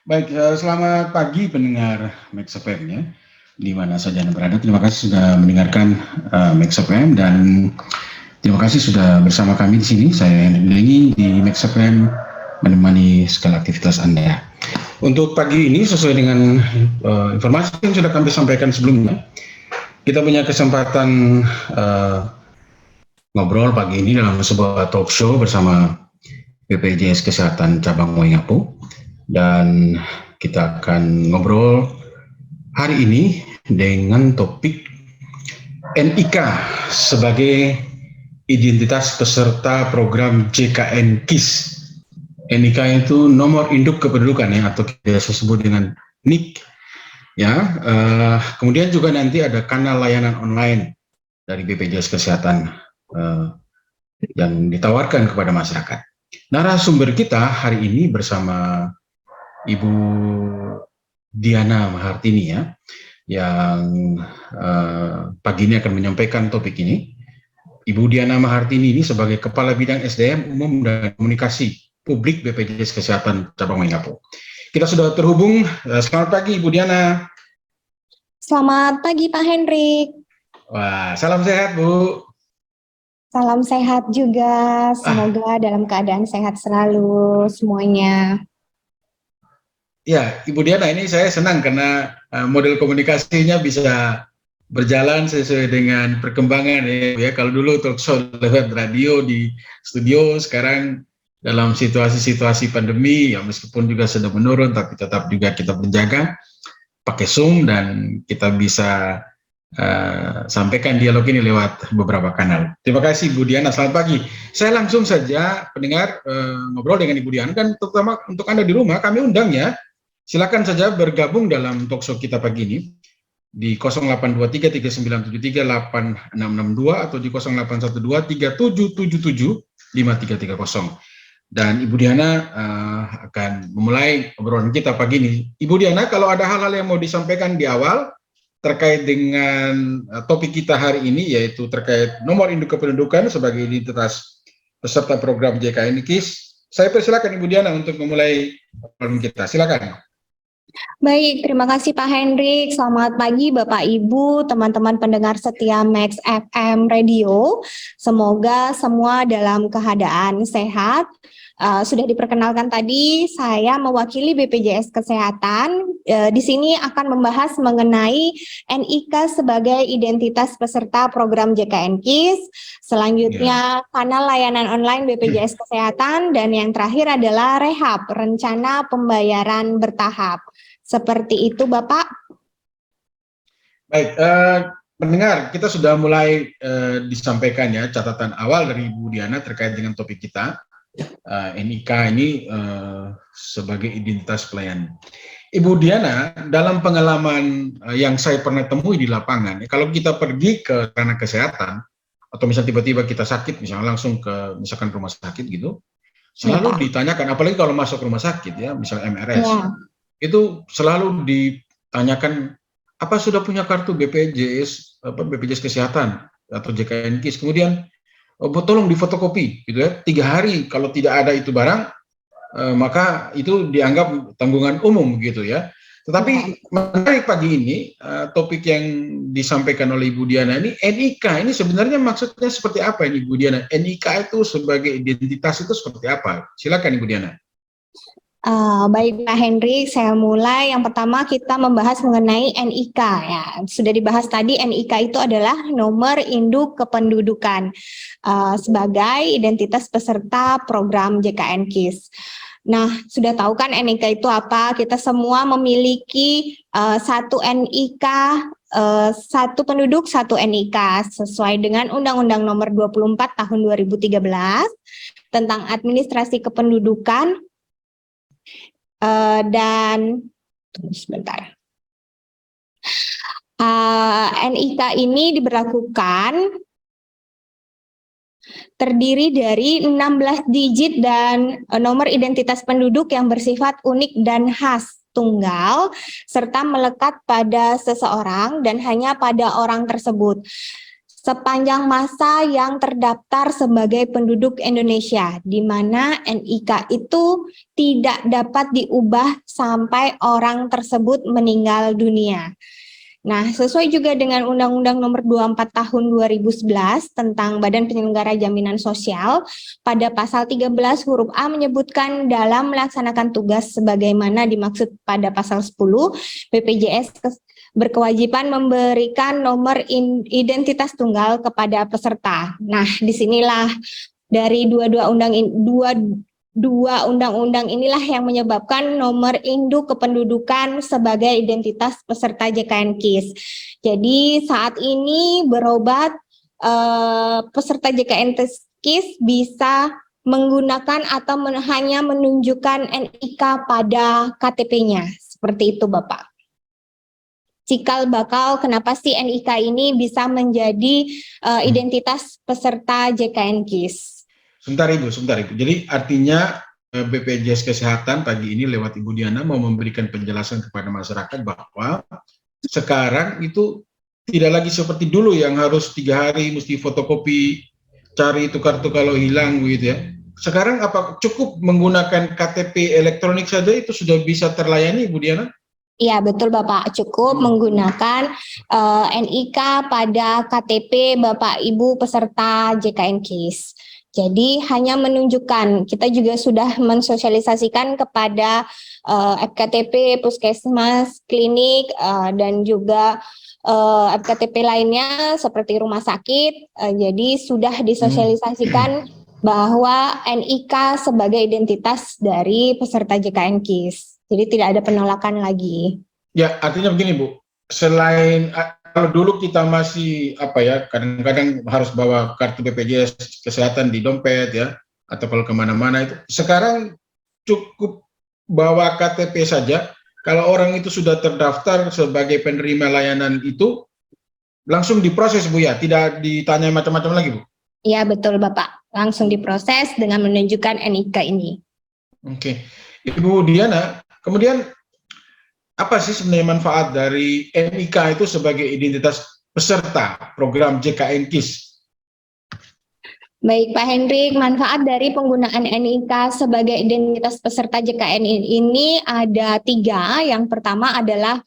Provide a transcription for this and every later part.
Baik, selamat pagi pendengar Max FM ya, di mana saja Anda berada. Terima kasih sudah mendengarkan Max FM dan terima kasih sudah bersama kami di sini. Saya Henry Dengi di Max FM menemani segala aktivitas Anda. Untuk pagi ini sesuai dengan informasi yang sudah kami sampaikan sebelumnya, kita punya kesempatan ngobrol pagi ini dalam sebuah talk show bersama BPJS Kesehatan Cabang Waingapu. Dan kita akan ngobrol hari ini dengan topik NIK sebagai identitas peserta program JKN KIS. NIK itu nomor induk kependudukan ya, atau biasa disebut dengan NIK ya. Kemudian juga nanti ada kanal layanan online dari BPJS Kesehatan yang ditawarkan kepada masyarakat. Narasumber kita hari ini bersama Ibu Diana Mahartini ya, yang pagi ini akan menyampaikan topik ini. Ibu Diana Mahartini ini sebagai Kepala Bidang SDM Umum dan Komunikasi Publik BPJS Kesehatan Cabang Waingapu. Kita sudah terhubung. Selamat pagi Ibu Diana. Selamat pagi Pak Hendrik. Wah, salam sehat Bu. Salam sehat juga. Semoga dalam keadaan sehat selalu semuanya. Ya, Ibu Diana, ini saya senang karena model komunikasinya bisa berjalan sesuai dengan perkembangan ya. Kalau dulu talk show lewat radio di studio, sekarang dalam situasi-situasi pandemi ya, meskipun juga sudah menurun, tapi tetap juga kita menjaga pakai Zoom dan kita bisa sampaikan dialog ini lewat beberapa kanal. Terima kasih Bu Diana, selamat pagi. Saya langsung saja pendengar ngobrol dengan Ibu Diana, dan terutama untuk Anda di rumah kami undang ya. Silakan saja bergabung dalam talkshow kita pagi ini di 082339738662 atau di 081237775330. Dan Ibu Diana akan memulai obrolan kita pagi ini. Ibu Diana, kalau ada hal-hal yang mau disampaikan di awal terkait dengan topik kita hari ini, yaitu terkait nomor induk kependudukan sebagai identitas peserta program JKN KIS, saya persilakan Ibu Diana untuk memulai obrolan kita. Silakan. Baik, terima kasih Pak Hendrik. Selamat pagi Bapak Ibu, teman-teman pendengar setia Max FM Radio. Semoga semua dalam keadaan sehat. Sudah diperkenalkan tadi, saya mewakili BPJS Kesehatan. Di sini akan membahas mengenai NIK sebagai identitas peserta program JKN KIS. Selanjutnya kanal layanan online BPJS Kesehatan, dan yang terakhir adalah rehab, rencana pembayaran bertahap. Seperti itu, Bapak. Baik, pendengar, kita sudah mulai disampaikan ya catatan awal dari Ibu Diana terkait dengan topik kita. NIK ini sebagai identitas pelayan. Ibu Diana, dalam pengalaman yang saya pernah temui di lapangan, kalau kita pergi ke ranah kesehatan, atau misalnya tiba-tiba kita sakit, misalnya langsung ke misalkan rumah sakit gitu, selalu ditanyakan, apalagi kalau masuk rumah sakit ya, misalnya MRS, itu selalu ditanyakan, apa sudah punya kartu BPJS, BPJS Kesehatan atau JKN KIS, kemudian tolong difotokopi gitu ya, 3 hari kalau tidak ada itu barang, maka itu dianggap tanggungan umum gitu ya. Tetapi menarik pagi ini, topik yang disampaikan oleh Ibu Diana ini, NIK ini sebenarnya maksudnya seperti apa ini Ibu Diana? NIK itu sebagai identitas itu seperti apa? Silakan Ibu Diana. Baik Pak Hendrik, saya mulai. Yang pertama kita membahas mengenai NIK ya. Sudah dibahas tadi, NIK itu adalah nomor induk kependudukan sebagai identitas peserta program JKN KIS. Nah, sudah tahu kan NIK itu apa? Kita semua memiliki satu NIK, satu penduduk, satu NIK sesuai dengan Undang-Undang Nomor 24 Tahun 2013 tentang Administrasi Kependudukan. Dan sebentar, NIK ini diberlakukan terdiri dari 16 digit dan nomor identitas penduduk yang bersifat unik dan khas tunggal serta melekat pada seseorang dan hanya pada orang tersebut. sepanjang masa yang terdaftar sebagai penduduk Indonesia, di mana NIK itu tidak dapat diubah sampai orang tersebut meninggal dunia. Nah, sesuai juga dengan Undang-Undang Nomor 24 Tahun 2011 tentang Badan Penyelenggara Jaminan Sosial, pada pasal 13 huruf A menyebutkan dalam melaksanakan tugas sebagaimana dimaksud pada pasal 10, BPJS berkewajiban memberikan nomor identitas tunggal kepada peserta. Nah, disinilah dari dua undang-undang inilah yang menyebabkan nomor induk kependudukan sebagai identitas peserta JKN KIS. Jadi saat ini berobat peserta JKN KIS bisa menggunakan atau hanya menunjukkan NIK pada KTP-nya. Seperti itu, Bapak. Cikal bakal kenapa sih NIK ini bisa menjadi identitas peserta JKN KIS? Sebentar Ibu. Jadi artinya BPJS Kesehatan pagi ini lewat Ibu Diana mau memberikan penjelasan kepada masyarakat bahwa sekarang itu tidak lagi seperti dulu yang harus 3 hari mesti fotokopi, cari itu kartu kalau hilang begitu ya. Sekarang apa cukup menggunakan KTP elektronik saja itu sudah bisa terlayani Ibu Diana? Iya betul Bapak, cukup menggunakan NIK pada KTP Bapak Ibu peserta JKN KIS. Jadi hanya menunjukkan, kita juga sudah mensosialisasikan kepada FKTP, puskesmas, klinik, dan juga FKTP lainnya seperti rumah sakit. Jadi sudah disosialisasikan bahwa NIK sebagai identitas dari peserta JKN KIS. Jadi tidak ada penolakan lagi. Ya, artinya begini Bu, selain kalau dulu kita masih kadang-kadang harus bawa kartu BPJS Kesehatan di dompet ya, atau kalau kemana-mana itu. Sekarang cukup bawa KTP saja. Kalau orang itu sudah terdaftar sebagai penerima layanan itu, langsung diproses Bu ya, tidak ditanya macam-macam lagi Bu? Iya betul Bapak, langsung diproses dengan menunjukkan NIK ini. Oke, Ibu Diana, kemudian apa sih sebenarnya manfaat dari NIK itu sebagai identitas peserta program JKN KIS? Baik Pak Hendrik, manfaat dari penggunaan NIK sebagai identitas peserta JKN ini ada 3. Yang pertama adalah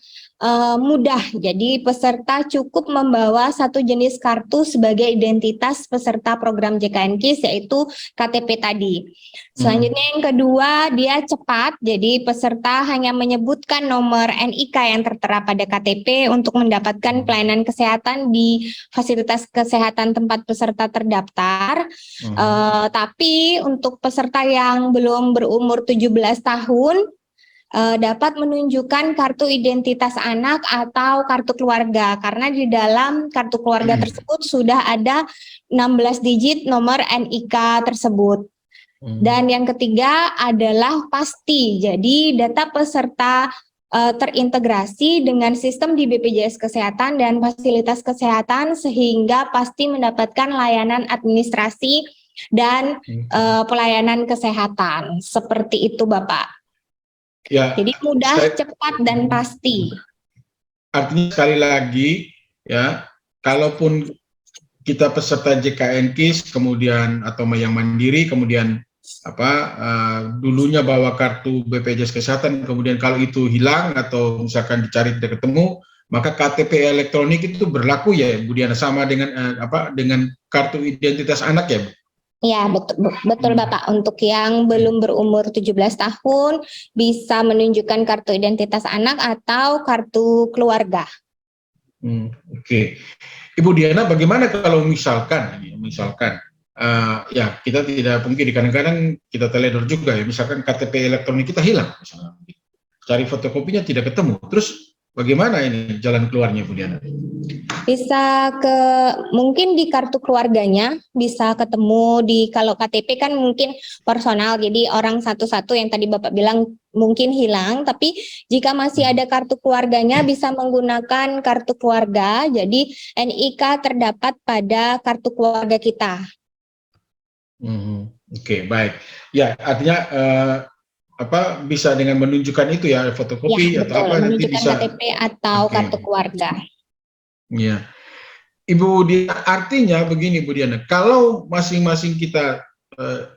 mudah, jadi peserta cukup membawa satu jenis kartu sebagai identitas peserta program JKN KIS, yaitu KTP tadi. Selanjutnya yang kedua, dia cepat, jadi peserta hanya menyebutkan nomor NIK yang tertera pada KTP untuk mendapatkan pelayanan kesehatan di fasilitas kesehatan tempat peserta terdaftar. Tapi untuk peserta yang belum berumur 17 tahun, dapat menunjukkan kartu identitas anak atau kartu keluarga, karena di dalam kartu keluarga tersebut sudah ada 16 digit nomor NIK tersebut. Dan yang ketiga adalah pasti, jadi data peserta terintegrasi dengan sistem di BPJS Kesehatan dan fasilitas kesehatan sehingga pasti mendapatkan layanan administrasi dan pelayanan kesehatan. Seperti itu Bapak. Ya, jadi mudah, cepat, dan pasti. Artinya sekali lagi ya, kalaupun kita peserta JKN KIS kemudian atau yang mandiri kemudian dulunya bawa kartu BPJS Kesehatan kemudian kalau itu hilang atau misalkan dicari tidak ketemu, maka KTP elektronik itu berlaku ya Bu Diana, sama dengan dengan kartu identitas anak ya Bu? Ya betul Bapak, untuk yang belum berumur 17 tahun bisa menunjukkan kartu identitas anak atau kartu keluarga. Oke. Ibu Diana, bagaimana kalau misalkan ya kita tidak mungkin kadang-kadang kita teledor juga ya, misalkan KTP elektronik kita hilang misalnya, cari fotokopinya tidak ketemu, terus bagaimana ini jalan keluarnya Bu Diana? Bisa mungkin di kartu keluarganya bisa ketemu, kalau KTP kan mungkin personal, jadi orang satu-satu yang tadi Bapak bilang mungkin hilang, tapi jika masih ada kartu keluarganya bisa menggunakan kartu keluarga, jadi NIK terdapat pada kartu keluarga kita. Oke, baik. Ya, artinya bisa dengan menunjukkan itu ya, fotokopi ya, atau apa nanti bisa KTP atau kartu keluarga. Ya. Ibu Diana, artinya begini Bu Diana, kalau masing-masing kita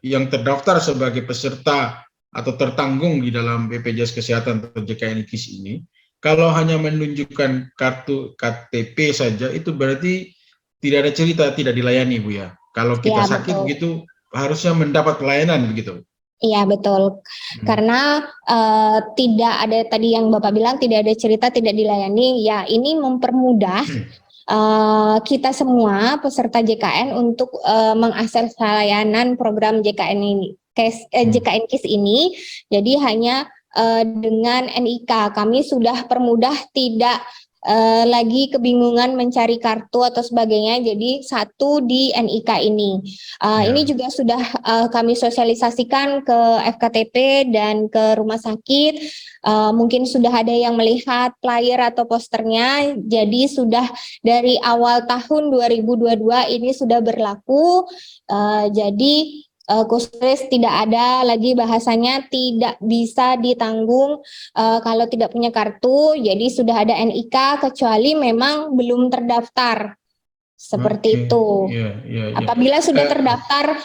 yang terdaftar sebagai peserta atau tertanggung di dalam BPJS Kesehatan atau JKN KIS ini, kalau hanya menunjukkan kartu KTP saja, itu berarti tidak ada cerita, tidak dilayani Bu ya. Kalau kita Ya, sakit betul. begitu, harusnya mendapat pelayanan begitu. Iya, betul. Karena tidak ada tadi yang Bapak bilang tidak ada cerita tidak dilayani. Ya, ini mempermudah kita semua peserta JKN untuk mengakses layanan program JKN ini, JKN KIS ini. Jadi hanya dengan NIK kami sudah permudah, tidak lagi kebingungan mencari kartu atau sebagainya. Jadi satu di NIK ini. Ini juga sudah kami sosialisasikan ke FKTP dan ke rumah sakit. Mungkin sudah ada yang melihat flyer atau posternya. Jadi sudah dari awal tahun 2022 ini sudah berlaku. Jadi khusus tidak ada lagi bahasanya tidak bisa ditanggung kalau tidak punya kartu. Jadi sudah ada NIK kecuali memang belum terdaftar. Seperti itu. Apabila sudah terdaftar,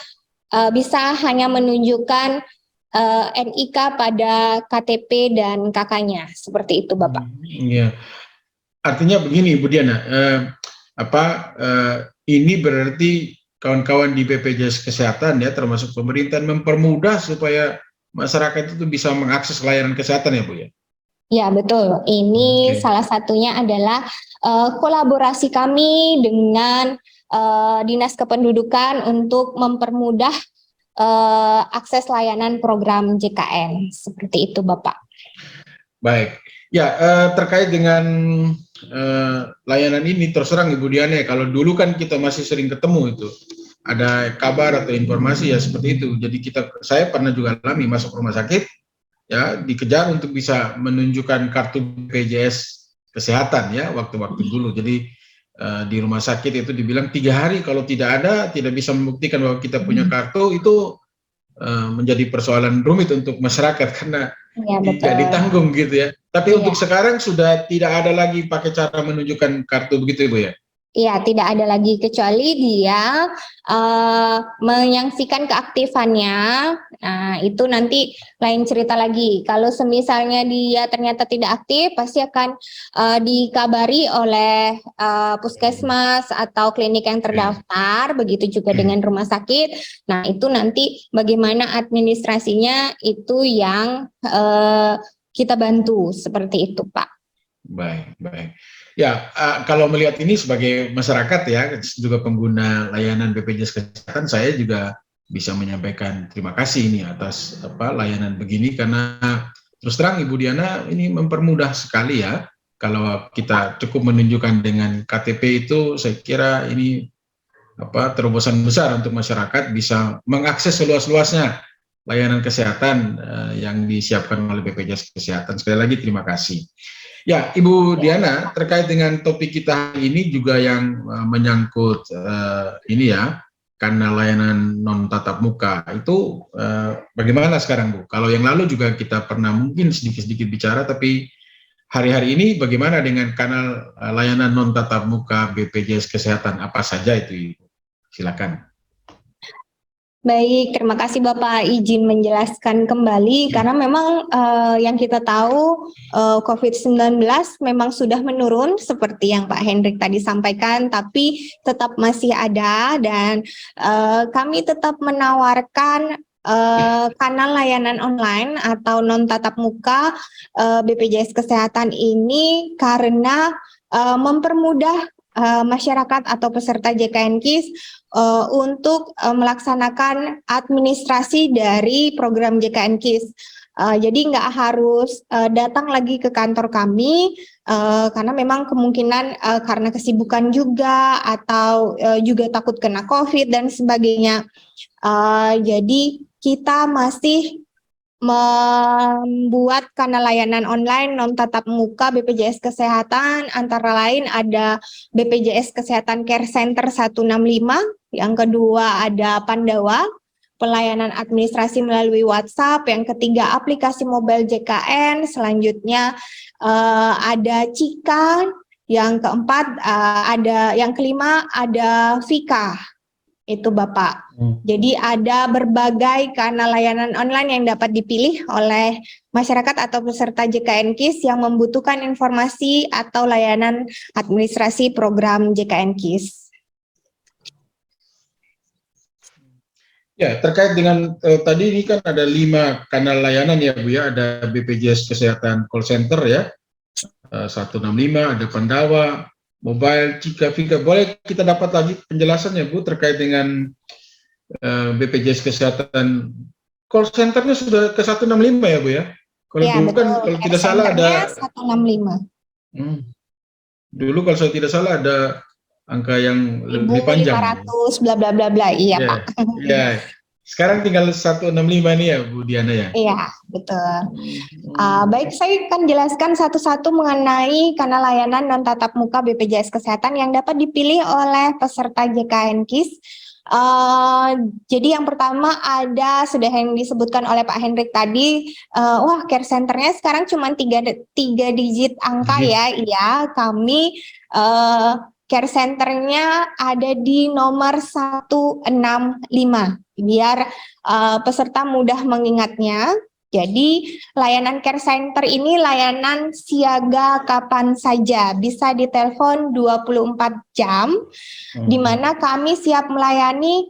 bisa hanya menunjukkan NIK pada KTP dan KK-nya. Seperti itu, Bapak. Iya. Artinya begini, Bu Diana, ini berarti kawan-kawan di BPJS Kesehatan ya, termasuk pemerintah, mempermudah supaya masyarakat itu bisa mengakses layanan kesehatan ya, Bu ya? Ya, betul. Ini salah satunya adalah kolaborasi kami dengan Dinas Kependudukan untuk mempermudah akses layanan program JKN. Seperti itu, Bapak. Baik. Ya, terkait dengan layanan ini, terus terang Ibu Diana, kalau dulu kan kita masih sering ketemu itu, ada kabar atau informasi ya seperti itu. Jadi saya pernah juga alami masuk rumah sakit, ya dikejar untuk bisa menunjukkan kartu BPJS Kesehatan ya waktu-waktu dulu. Jadi di rumah sakit itu dibilang 3 hari kalau tidak ada, tidak bisa membuktikan bahwa kita punya kartu, itu menjadi persoalan rumit untuk masyarakat karena tidak ditanggung gitu ya. Tapi untuk sekarang sudah tidak ada lagi pakai cara menunjukkan kartu begitu Ibu ya? Iya, tidak ada lagi kecuali dia menyaksikan keaktifannya. Nah, itu nanti lain cerita lagi. Kalau semisalnya dia ternyata tidak aktif, pasti akan dikabari oleh puskesmas atau klinik yang terdaftar. Begitu juga dengan rumah sakit. Nah, itu nanti bagaimana administrasinya itu yang kita bantu seperti itu, Pak. Baik, baik. Ya, kalau melihat ini sebagai masyarakat ya, juga pengguna layanan BPJS Kesehatan, saya juga bisa menyampaikan terima kasih ini atas layanan begini, karena terus terang Ibu Diana ini mempermudah sekali ya. Kalau kita cukup menunjukkan dengan KTP itu, saya kira ini terobosan besar untuk masyarakat bisa mengakses seluas-luasnya layanan kesehatan yang disiapkan oleh BPJS Kesehatan. Sekali lagi terima kasih. Ya, Ibu Diana, terkait dengan topik kita hari ini juga yang menyangkut ini ya, karena layanan non tatap muka itu bagaimana sekarang Bu? Kalau yang lalu juga kita pernah mungkin sedikit-sedikit bicara, tapi hari-hari ini bagaimana dengan kanal layanan non tatap muka BPJS Kesehatan, apa saja itu Ibu? Silakan. Baik, terima kasih Bapak izin menjelaskan kembali karena memang yang kita tahu COVID-19 memang sudah menurun seperti yang Pak Hendrik tadi sampaikan, tapi tetap masih ada dan kami tetap menawarkan kanal layanan online atau non tatap muka BPJS Kesehatan ini karena mempermudah masyarakat atau peserta JKN KIS untuk melaksanakan administrasi dari program JKN KIS. Jadi nggak harus datang lagi ke kantor kami karena memang kemungkinan karena kesibukan juga atau juga takut kena COVID dan sebagainya. Jadi kita masih membuat kanal layanan online non tatap muka BPJS Kesehatan, antara lain ada BPJS Kesehatan Care Center 165, yang kedua ada Pandawa, pelayanan administrasi melalui WhatsApp, yang ketiga aplikasi mobile JKN, selanjutnya ada Cika, Yang keempat yang kelima ada Vika, itu Bapak. Jadi ada berbagai kanal layanan online yang dapat dipilih oleh masyarakat atau peserta JKN KIS yang membutuhkan informasi atau layanan administrasi program JKN KIS. Ya, terkait dengan tadi ini kan ada 5 kanal layanan ya Bu ya, ada BPJS Kesehatan Call Center ya, 165, ada Pandawa, Mobile, Cika, Vika. Boleh kita dapat lagi penjelasannya Bu terkait dengan BPJS Kesehatan call centernya sudah ke 165 ya Bu ya? Kalau Ya, dulu betul. kan kalau tidak salah ada 165. Dulu kalau saya tidak salah ada angka yang lebih panjang. 1.500 bla bla bla bla, iya ya, Pak. Ya. Sekarang tinggal 165 nih ya Bu Diana ya? Iya, betul. Baik, saya akan jelaskan satu-satu mengenai kanal layanan non tatap muka BPJS Kesehatan yang dapat dipilih oleh peserta JKN KIS. Jadi yang pertama ada sudah yang disebutkan oleh Pak Hendrik tadi, care centernya sekarang cuma tiga digit angka ya. Iya, kami care centernya ada di nomor 165 biar peserta mudah mengingatnya. Jadi layanan care center ini layanan siaga kapan saja, bisa ditelepon 24 jam, di mana kami siap melayani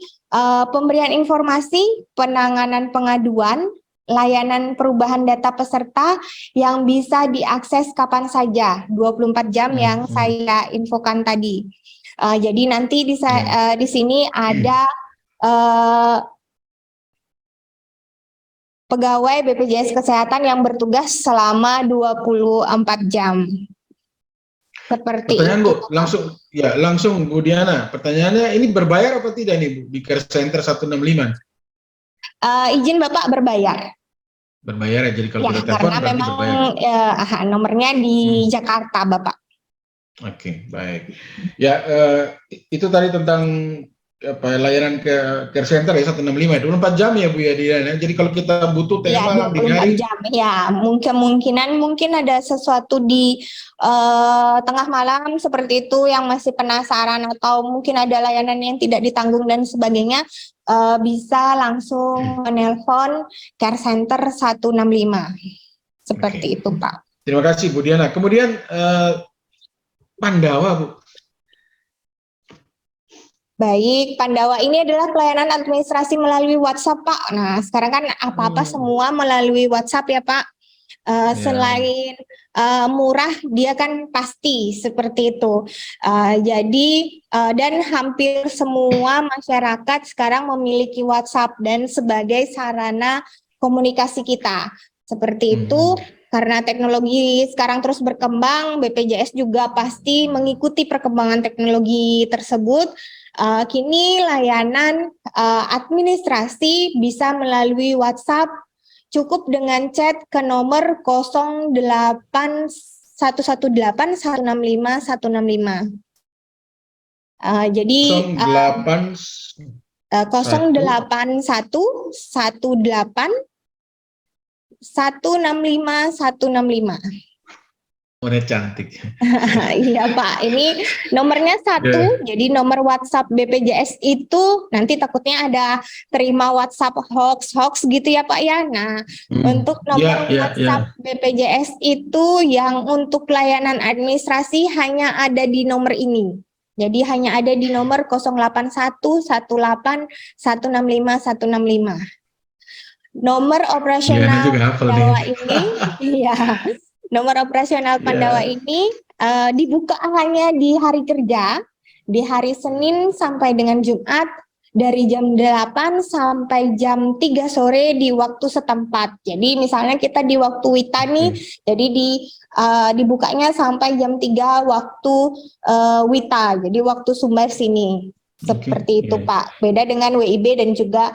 pemberian informasi, penanganan pengaduan, layanan perubahan data peserta yang bisa diakses kapan saja, 24 jam yang saya infokan tadi. Jadi nanti di sini ada pegawai BPJS Kesehatan yang bertugas selama 24 jam. Seperti pertanyaan itu. Bu, langsung Bu Diana. Pertanyaannya ini berbayar apa tidak nih Bu di Care Center 165? Izin Bapak berbayar. Berbayar ya, jadi kalau kita telepon karena berarti memang berbayar. nomornya di Jakarta Bapak. Oke, baik. Ya, itu tadi tentang layanan ke Care Center ya 165, 24 jam ya Bu ya Diana. Jadi kalau kita butuh tengah malam dini hari, jam ya, mungkin ada sesuatu di tengah malam seperti itu yang masih penasaran atau mungkin ada layanan yang tidak ditanggung dan sebagainya, bisa langsung menelpon Care Center 165. Seperti itu Pak. Terima kasih Bu Diana. Kemudian Pandawa Bu. Baik, Pandawa ini adalah pelayanan administrasi melalui WhatsApp Pak. Nah, sekarang kan apa-apa semua melalui WhatsApp ya Pak. Selain murah, dia kan pasti seperti itu. Jadi dan hampir semua masyarakat sekarang memiliki WhatsApp dan sebagai sarana komunikasi kita. Seperti itu. Karena teknologi sekarang terus berkembang, BPJS juga pasti mengikuti perkembangan teknologi tersebut. Kini layanan administrasi bisa melalui WhatsApp, cukup dengan chat ke nomor 08118165 jadi 08118 165. Warna cantik. Iya Pak, ini nomornya 1, jadi nomor WhatsApp BPJS itu nanti takutnya ada terima WhatsApp hoax gitu ya Pak ya. Nah, untuk nomor WhatsApp BPJS itu yang untuk layanan administrasi hanya ada di nomor ini. Jadi hanya ada di nomor 08118165165. Nomor operasional Pandawa ini, nomor operasional Pandawa ini dibuka hanya di hari kerja, di hari Senin sampai dengan Jumat, dari jam 8 sampai jam 3 sore di waktu setempat. Jadi misalnya kita di waktu Wita nih, jadi dibukanya sampai jam 3 waktu Wita, jadi waktu Sumbar sini. Seperti itu Pak, beda dengan WIB dan juga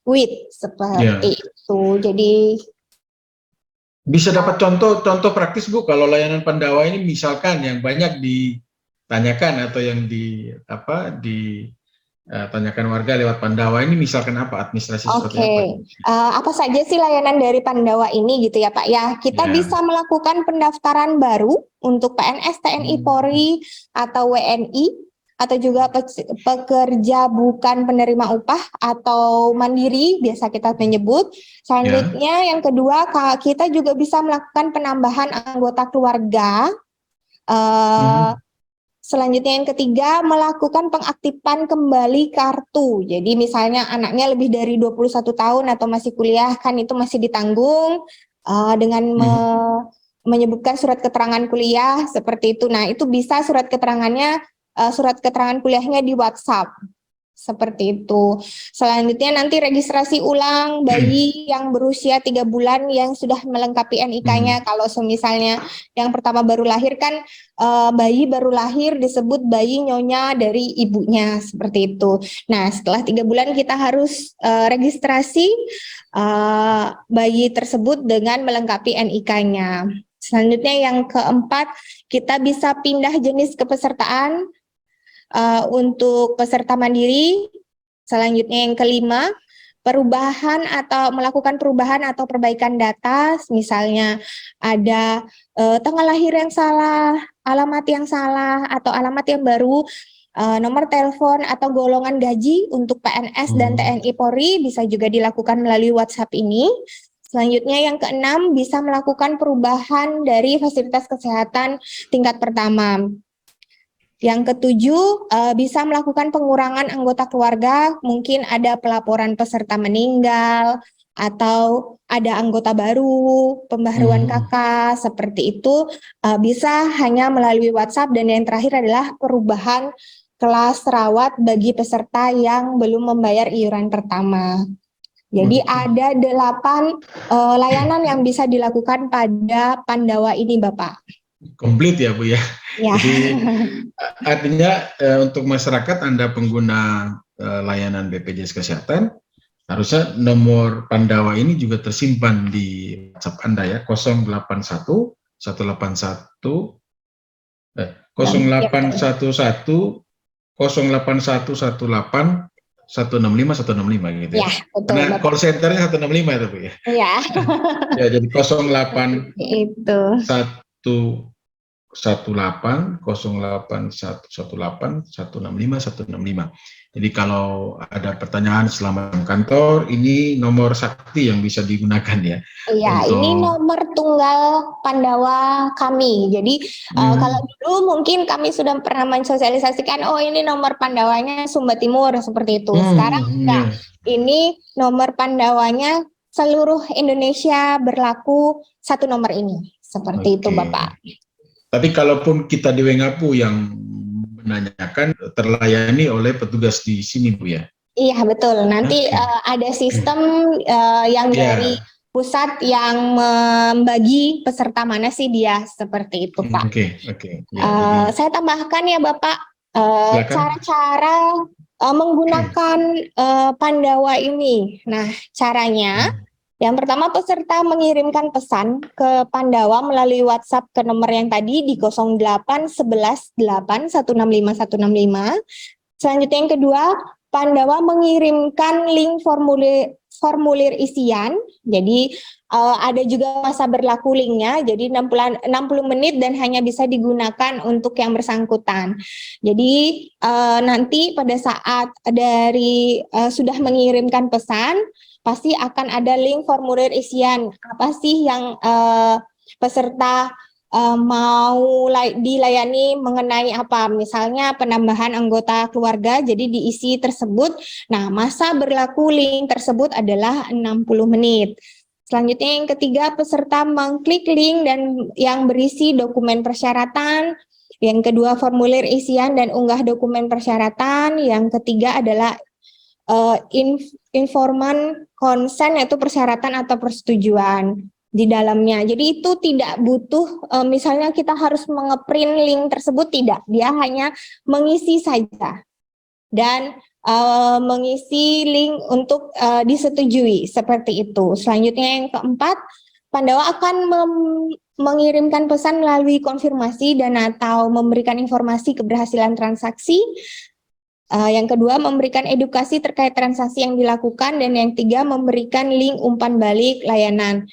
WIT seperti itu. Jadi bisa dapat contoh praktis Bu kalau layanan Pandawa ini misalkan yang banyak ditanyakan atau yang tanyakan warga lewat Pandawa ini misalkan apa, administrasi seperti apa? Apa saja sih layanan dari Pandawa ini gitu ya Pak? Ya, kita Ya. bisa melakukan pendaftaran baru untuk PNS, TNI, Polri, atau WNI, atau juga pekerja bukan penerima upah atau mandiri, biasa kita menyebut. Selanjutnya yang kedua, kita juga bisa melakukan penambahan anggota keluarga. Selanjutnya yang ketiga, melakukan pengaktifan kembali kartu. Jadi misalnya anaknya lebih dari 21 tahun atau masih kuliah, kan itu masih ditanggung dengan menyebutkan surat keterangan kuliah seperti itu. Nah, itu bisa surat keterangannya, surat keterangan kuliahnya di WhatsApp. Seperti itu. Selanjutnya nanti registrasi ulang bayi yang berusia 3 bulan yang sudah melengkapi NIK-nya. Kalau misalnya yang pertama baru lahir kan, bayi baru lahir disebut bayi nyonya dari ibunya, seperti itu. Nah, setelah 3 bulan kita harus registrasi bayi tersebut dengan melengkapi NIK-nya. Selanjutnya yang keempat, kita bisa pindah jenis kepesertaan untuk peserta mandiri. Selanjutnya yang kelima, melakukan perubahan atau perbaikan data, misalnya ada tanggal lahir yang salah, alamat yang salah, atau alamat yang baru, nomor telepon atau golongan gaji untuk PNS dan TNI Polri bisa juga dilakukan melalui WhatsApp ini. Selanjutnya yang keenam, bisa melakukan perubahan dari fasilitas kesehatan tingkat pertama. Yang ketujuh, bisa melakukan pengurangan anggota keluarga, mungkin ada pelaporan peserta meninggal, atau ada anggota baru, pembaharuan KK, seperti itu, bisa hanya melalui WhatsApp. Dan yang terakhir adalah perubahan kelas rawat bagi peserta yang belum membayar iuran pertama. Jadi ada 8 layanan yang bisa dilakukan pada Pandawa ini, Bapak. Komplit ya Bu ya. Ya. Jadi artinya untuk masyarakat Anda pengguna layanan BPJS Kesehatan, harusnya nomor Pandawa ini juga tersimpan di WhatsApp Anda ya, 081 181 0811 08118 165 gitu ya. Betul. Karena call centernya 165 itu Bu ya. Iya. Ya, jadi 08 itu 118 Jadi kalau ada pertanyaan selama kantor, ini nomor sakti yang bisa digunakan ya. Iya, ini nomor tunggal Pandawa kami. Jadi kalau dulu mungkin kami sudah pernah mensosialisasikan, oh ini nomor Pandawanya Sumba Timur seperti itu. Sekarang enggak. Ini nomor Pandawanya seluruh Indonesia berlaku satu nomor ini. Seperti itu, Bapak. Tapi kalaupun kita di Wengapu yang menanyakan, terlayani oleh petugas di sini Bu ya? Iya, betul. Nanti ada sistem yang dari pusat yang membagi peserta mana sih dia, seperti itu Pak. Saya tambahkan ya Bapak, cara-cara menggunakan Pandawa ini. Nah, caranya yang pertama, peserta mengirimkan pesan ke Pandawa melalui WhatsApp ke nomor yang tadi di 0811 8 165 165. Selanjutnya yang kedua, Pandawa mengirimkan link formulir isian. Jadi ada juga masa berlaku linknya, jadi 60 menit dan hanya bisa digunakan untuk yang bersangkutan. Jadi nanti pada saat sudah mengirimkan pesan, pasti akan ada link formulir isian. Apa sih yang peserta mau dilayani mengenai apa? Misalnya penambahan anggota keluarga, jadi diisi tersebut. Nah, masa berlaku link tersebut adalah 60 menit. Selanjutnya yang ketiga, peserta mengklik link dan yang berisi dokumen persyaratan. Yang kedua, formulir isian dan unggah dokumen persyaratan. Yang ketiga adalah informan konsen, yaitu persyaratan atau persetujuan di dalamnya. Jadi itu tidak butuh misalnya kita harus mengeprint link tersebut, tidak. Dia hanya mengisi saja dan mengisi link untuk disetujui, seperti itu. Selanjutnya yang keempat, Pandawa akan mengirimkan pesan melalui konfirmasi dan atau memberikan informasi keberhasilan transaksi. Yang kedua, memberikan edukasi terkait transaksi yang dilakukan. Dan yang tiga, memberikan link umpan balik layanan.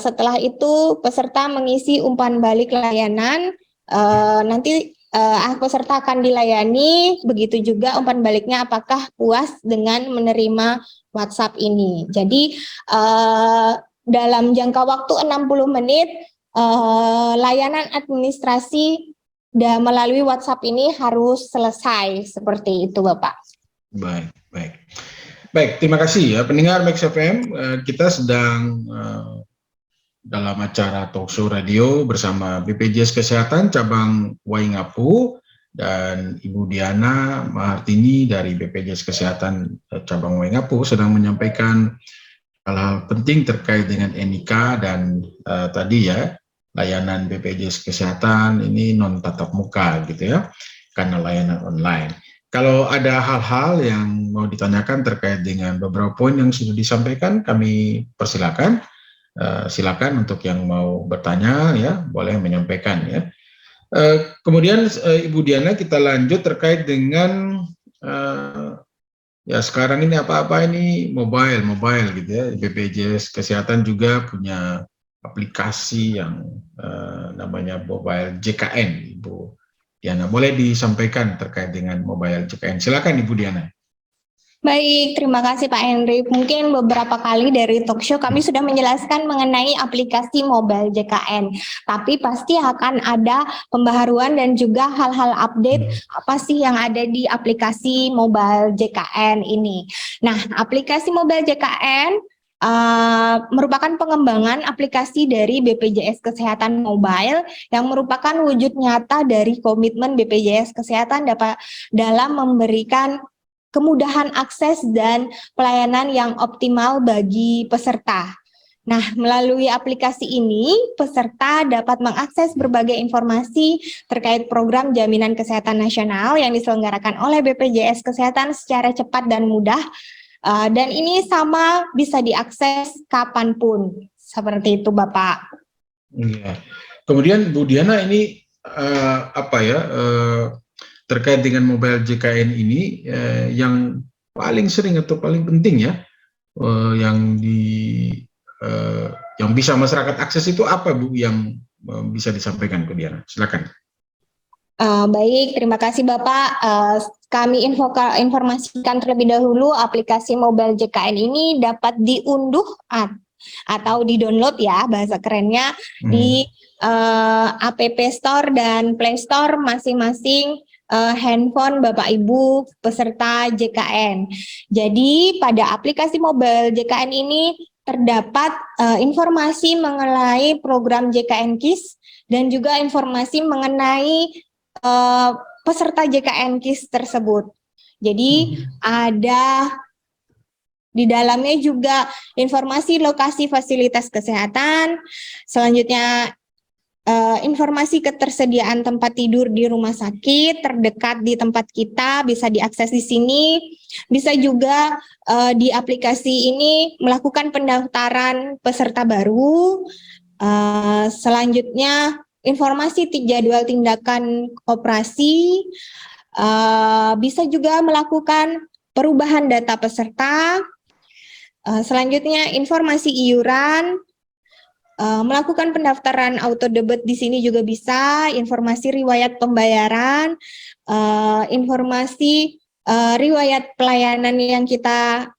Setelah itu, peserta mengisi umpan balik layanan. Nanti peserta akan dilayani, begitu juga umpan baliknya apakah puas dengan menerima WhatsApp ini. Jadi, dalam jangka waktu 60 menit, layanan administrasi melalui WhatsApp ini harus selesai, seperti itu, Bapak. Baik, terima kasih ya pendengar Max FM. Kita sedang dalam acara talkshow radio bersama BPJS Kesehatan cabang Waingapu dan Ibu Diana Martini dari BPJS Kesehatan cabang Waingapu sedang menyampaikan hal-hal penting terkait dengan NIK dan tadi ya, layanan BPJS Kesehatan ini non tatap muka gitu ya, karena layanan online. Kalau ada hal-hal yang mau ditanyakan terkait dengan beberapa poin yang sudah disampaikan, kami persilakan. Silakan untuk yang mau bertanya ya, boleh menyampaikan ya. Kemudian Ibu Diana, kita lanjut terkait dengan ya sekarang ini apa-apa ini mobile gitu ya. BPJS Kesehatan juga punya aplikasi yang namanya Mobile JKN, Ibu Diana. Boleh disampaikan terkait dengan Mobile JKN. Silakan Ibu Diana. Baik, terima kasih Pak Henry. Mungkin beberapa kali dari talkshow kami sudah menjelaskan mengenai aplikasi Mobile JKN. Tapi pasti akan ada pembaharuan dan juga hal-hal update apa sih yang ada di aplikasi Mobile JKN ini. Nah, aplikasi Mobile JKN merupakan pengembangan aplikasi dari BPJS Kesehatan Mobile yang merupakan wujud nyata dari komitmen BPJS Kesehatan dalam memberikan kemudahan akses dan pelayanan yang optimal bagi peserta. Nah, melalui aplikasi ini, peserta dapat mengakses berbagai informasi terkait program jaminan kesehatan nasional yang diselenggarakan oleh BPJS Kesehatan secara cepat dan mudah. Dan ini sama bisa diakses kapanpun, seperti itu Bapak. Ya. Kemudian Bu Diana ini terkait dengan Mobile JKN ini yang paling sering atau paling penting ya, yang bisa masyarakat akses itu apa Bu yang bisa disampaikan ke Diana? Silakan. Baik, terima kasih Bapak. Kami informasikan terlebih dahulu aplikasi Mobile JKN ini dapat diunduh atau di-download ya, bahasa kerennya, di App Store dan Play Store masing-masing handphone Bapak Ibu peserta JKN. Jadi pada aplikasi Mobile JKN ini terdapat informasi mengenai program JKN KIS dan juga informasi mengenai peserta JKN KIS tersebut. Jadi ada di dalamnya juga informasi lokasi fasilitas kesehatan, selanjutnya informasi ketersediaan tempat tidur di rumah sakit terdekat di tempat kita bisa diakses di sini. Bisa juga di aplikasi ini melakukan pendaftaran peserta baru. Selanjutnya informasi jadwal tindakan operasi, bisa juga melakukan perubahan data peserta. Selanjutnya informasi iuran, melakukan pendaftaran auto debit di sini juga bisa, informasi riwayat pembayaran, informasi riwayat pelayanan yang kita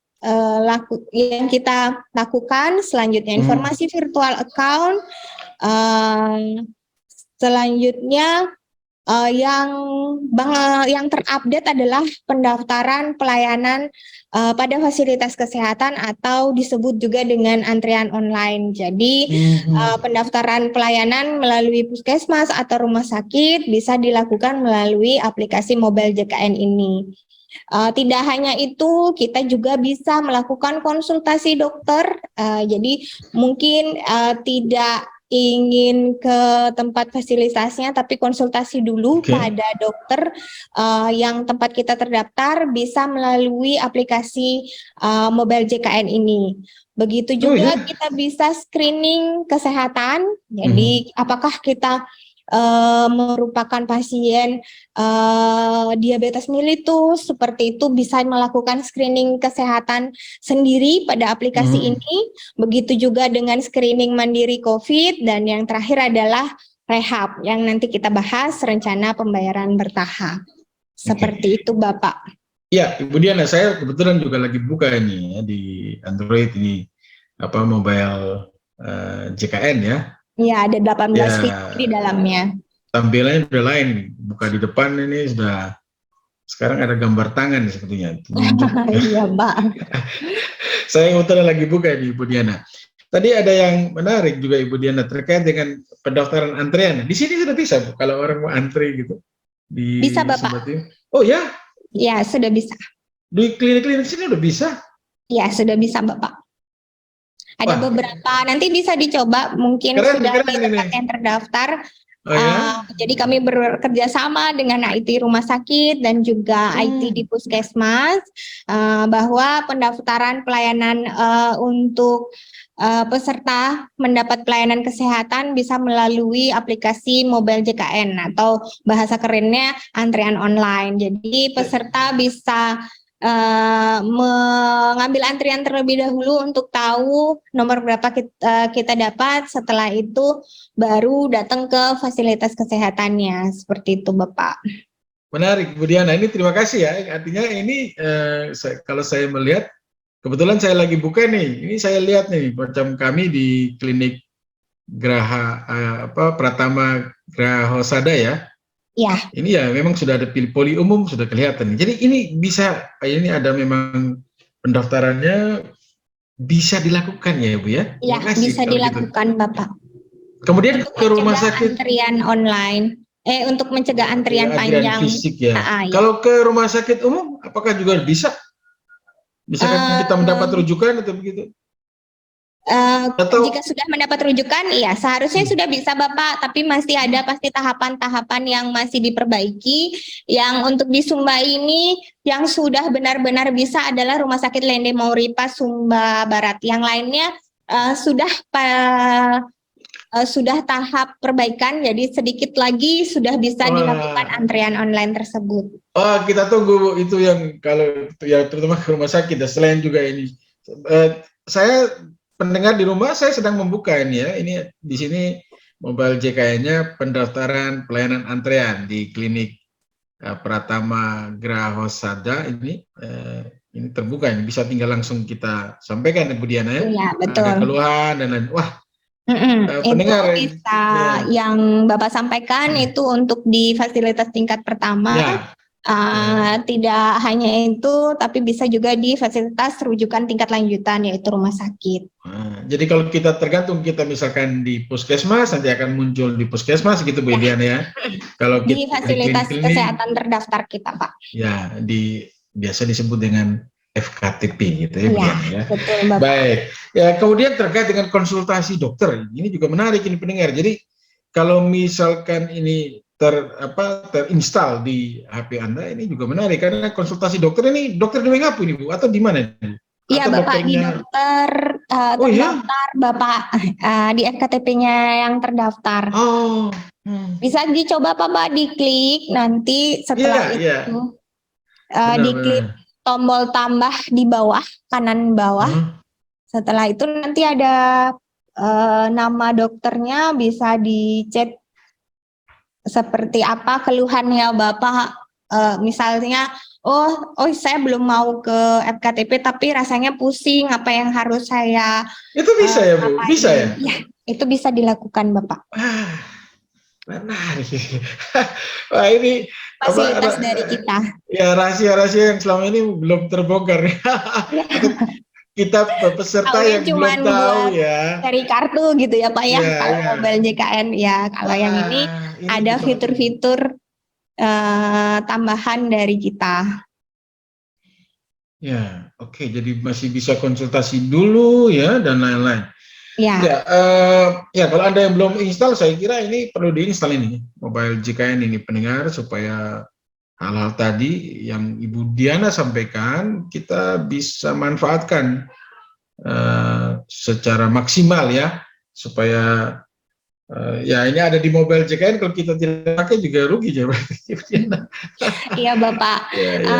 lakukan. Selanjutnya informasi virtual account. Selanjutnya yang terupdate adalah pendaftaran pelayanan pada fasilitas kesehatan atau disebut juga dengan antrian online. Jadi pendaftaran pelayanan melalui puskesmas atau rumah sakit bisa dilakukan melalui aplikasi Mobile JKN ini. Tidak hanya itu, kita juga bisa melakukan konsultasi dokter. Jadi mungkin tidak ingin ke tempat fasilitasnya, tapi konsultasi dulu pada dokter yang tempat kita terdaftar bisa melalui aplikasi Mobile JKN ini. Begitu juga kita bisa screening kesehatan. Jadi apakah kita merupakan pasien diabetes mellitus, seperti itu bisa melakukan screening kesehatan sendiri pada aplikasi ini. Begitu juga dengan screening mandiri COVID, dan yang terakhir adalah rehab yang nanti kita bahas rencana pembayaran bertahap. Seperti itu, Bapak. Ya, Ibu Diana, saya kebetulan juga lagi buka ini ya di Android ini mobile JKN ya. Iya, ada 18 Ya, fitur di dalamnya. tampilannya udah lain, buka di depan ini sudah sekarang ada gambar tangan sepertinya. Iya, Pak. Saya kebetulan lagi buka di Ibu Diana. Tadi ada yang menarik juga Ibu Diana terkait dengan pendaftaran antrean. Di sini sudah bisa Bu, kalau orang mau antri gitu. Bisa, Bapak. Oh ya? Ya, sudah bisa. Di klinik-klinik sini udah bisa? Ya, sudah bisa, Bapak. Ada beberapa, nanti bisa dicoba, mungkin sudah di tempat yang terdaftar. Oh, ya? Jadi kami bekerja sama dengan IT rumah sakit dan juga IT di puskesmas, bahwa pendaftaran pelayanan untuk peserta mendapat pelayanan kesehatan bisa melalui aplikasi mobile JKN atau bahasa kerennya antrean online. Jadi peserta bisa mengambil antrian terlebih dahulu untuk tahu nomor berapa kita dapat, setelah itu baru datang ke fasilitas kesehatannya. Seperti itu, Bapak. Menarik, Bu Diana. Ini terima kasih ya. Artinya ini kalau saya melihat, kebetulan saya lagi buka nih. Ini saya lihat nih, macam kami di klinik Pratama Graha Hosada ya. Ya. Ini ya memang sudah ada poli umum, sudah kelihatan. Jadi ini bisa, ini ada memang pendaftarannya bisa dilakukan ya Bu ya? Iya, bisa dilakukan gitu. Bapak. Kemudian untuk ke rumah sakit. Antrian online, untuk mencegah antrian panjang. Fisik ya. Kalau ke rumah sakit umum, apakah juga bisa? Bisa kan kita mendapat rujukan atau begitu? Jika sudah mendapat rujukan, iya seharusnya sudah bisa Bapak, tapi masih ada pasti tahapan-tahapan yang masih diperbaiki. Yang untuk di Sumba ini, yang sudah benar-benar bisa adalah Rumah Sakit Lende Mauripa Sumba Barat. Yang lainnya sudah tahap perbaikan, jadi sedikit lagi sudah bisa dilakukan antrean online tersebut. Oh, kita tunggu itu yang kalau ya terutama ke rumah sakit. Selain juga ini, saya pendengar di rumah, saya sedang membuka ini ya. Ini di sini mobile JKN-nya pendaftaran pelayanan antrean di klinik Pratama Graha Hosada ini terbuka, ini bisa tinggal langsung kita sampaikan Bu Diana ya. Iya, betul. Ada keluhan dan lain. Wah. Pendengar itu bisa yang Bapak sampaikan itu untuk di fasilitas tingkat pertama. Ya. Tidak hanya itu, tapi bisa juga di fasilitas rujukan tingkat lanjutan, yaitu rumah sakit. Jadi kalau kita tergantung, kita misalkan di puskesmas, nanti akan muncul di puskesmas gitu Bu Diana ya. Kalau di fasilitas kesehatan terdaftar kita, Pak. Ya, biasa disebut dengan FKTP gitu ya, Bu Diana ya. Betul, Bapak. Baik. Ya, kemudian terkait dengan konsultasi dokter, ini juga menarik ini pendengar. Jadi kalau misalkan ini terinstall di HP Anda, ini juga menarik karena konsultasi dokter ini dokter di Mengapu ini Bu atau di mana? Iya Bapak, di dokter terdaftar Bapak, di FKTP-nya yang terdaftar. Oh. Bisa dicoba Bapak diklik, nanti setelah itu diklik tombol tambah di bawah, kanan bawah. Setelah itu nanti ada nama dokternya, bisa dicek seperti apa keluhannya Bapak, misalnya saya belum mau ke FKTP tapi rasanya pusing, apa yang harus saya itu bisa ya Bu? Bisa ya? Ya, itu bisa dilakukan Bapak. Menarik. Wah, ini fasilitas dari kita. Ya, rahasia-rahasia yang selama ini belum terbongkar. Kita peserta yang belum tahu ya. Dari kartu gitu ya Pak ya. Kalau mobile JKN ya, kalau yang ini ada fitur-fitur tambahan dari kita. Ya, oke. Jadi masih bisa konsultasi dulu ya dan lain-lain. Ya. Ya, kalau Anda yang belum install, saya kira ini perlu diinstal ini mobile JKN ini pendengar, supaya hal-hal tadi yang Ibu Diana sampaikan kita bisa manfaatkan secara maksimal ya, supaya Ya ini ada di mobile JKN, kalau kita tidak pakai juga rugi ya berarti. Iya Bapak. Ya, ya,